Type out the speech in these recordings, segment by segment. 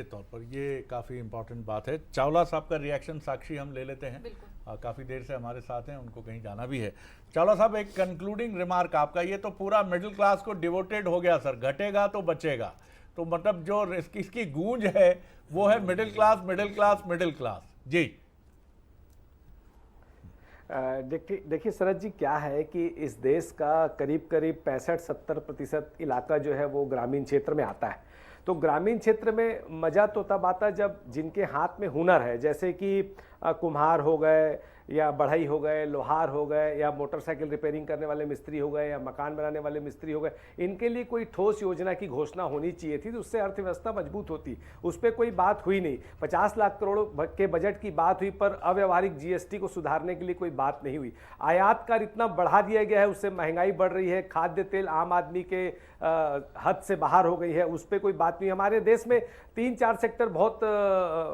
तौर पर ये काफ़ी इम्पोर्टेंट बात है। चावला साहब का रिएक्शन साक्षी हम ले लेते हैं, काफ़ी देर से हमारे साथ हैं, उनको कहीं जाना भी है। चावला साहब, एक कंक्लूडिंग रिमार्क आपका, ये तो पूरा मिडिल क्लास को डिवोटेड हो गया सर, घटेगा तो बचेगा, तो मतलब जो इसकी गूंज है वो है middle class middle class middle class. जी देखिए शरद जी, क्या है कि इस देश का करीब करीब 65-70% इलाका जो है वो ग्रामीण क्षेत्र में आता है। तो ग्रामीण क्षेत्र में मज़ा तो तब आता जब जिनके हाथ में हुनर है, जैसे कि कुम्हार हो गए या बढ़ई हो गए, लोहार हो गए, या मोटरसाइकिल रिपेयरिंग करने वाले मिस्त्री हो गए, या मकान बनाने वाले मिस्त्री हो गए, इनके लिए कोई ठोस योजना की घोषणा होनी चाहिए थी, तो उससे अर्थव्यवस्था मजबूत होती। उस पर कोई बात हुई नहीं। 50 लाख करोड़ के बजट की बात हुई, पर अव्यवहारिक जीएसटी को सुधारने के लिए कोई बात नहीं हुई। आयात कर इतना बढ़ा दिया गया है, उससे महंगाई बढ़ रही है, खाद्य तेल आम आदमी के हद से बाहर हो गई है, उस पर कोई बात नहीं। हमारे देश में 3-4 सेक्टर बहुत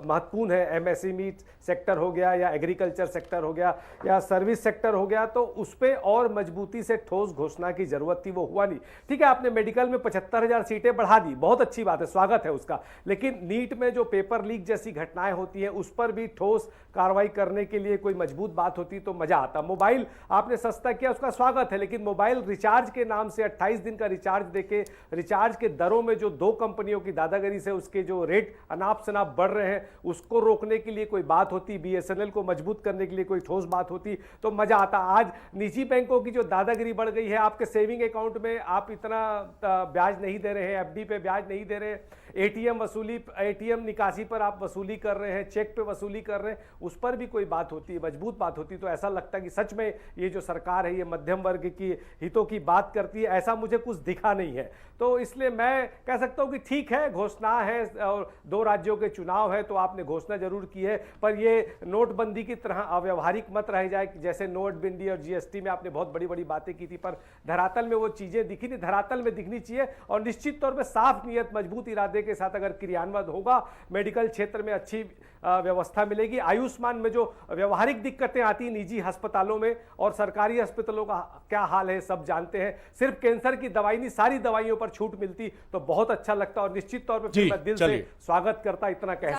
महत्वपूर्ण है, एमएसएमई सेक्टर हो गया, या एग्रीकल्चर सेक्टर हो गया, या सर्विस सेक्टर हो गया, तो उस पे और मजबूती से ठोस घोषणा की जरूरत थी, वो हुआ नहीं। ठीक है, आपने मेडिकल में 75,000 सीटें बढ़ा दी, बहुत अच्छी बात है, स्वागत है उसका, लेकिन नीट में जो पेपर लीक जैसी घटनाएं होती हैं उस पर भी ठोस कार्रवाई करने के लिए कोई मजबूत बात होती तो मजा आता। मोबाइल आपने सस्ता किया, उसका स्वागत है, लेकिन मोबाइल रिचार्ज के नाम से 28 दिन का रिचार्ज देके रिचार्ज के दरों में जो 2 कंपनियों की दादागिरी से उसके जो रेट अनाप शनाप बढ़ रहे हैं, उसको रोकने के लिए कोई बात होती, बीएसएनएल को मजबूत करने के लिए कोई ठोस बात होती तो मजा आता। आज निजी बैंकों की जो दादागिरी बढ़ गई है, आपके सेविंग अकाउंट में आप इतना ब्याज नहीं दे रहे हैं, एफडी पे ब्याज नहीं दे रहे हैं, एटीएम निकासी पर आप वसूली कर रहे हैं, चेक पे वसूली कर रहे हैं, उस पर भी कोई बात होती, मजबूत बात होती, तो ऐसा लगता है कि सच में ये जो सरकार है ये मध्यम वर्ग की हितों की बात करती है। ऐसा मुझे कुछ दिखा नहीं है, तो इसलिए मैं कह सकता हूं कि ठीक है, घोषणा है और 2 राज्यों के चुनाव है, तो आपने घोषणा जरूर की है, पर ये नोटबंदी की तरह अव्यवहारिक मत रह जाए। जैसे नोटबंदी और जीएसटी में आपने बहुत बड़ी बड़ी बातें की थी, पर धरातल में वो चीजें दिखी नहीं। धरातल में दिखनी चाहिए, और निश्चित तौर पर साफ नियत मजबूत इरादे के साथ अगर क्रियान्वयन होगा, मेडिकल क्षेत्र में अच्छी व्यवस्था मिलेगी। आयुष्मान में जो व्यवहारिक दिक्कतें आती निजी अस्पतालों में और सरकारी अस्पतालों का क्या हाल है सब जानते हैं। सिर्फ कैंसर की दवाई नहीं, सारी दवाइयों पर छूट मिलती तो बहुत अच्छा लगता, और निश्चित तौर पर मैं दिल से स्वागत करता, इतना कह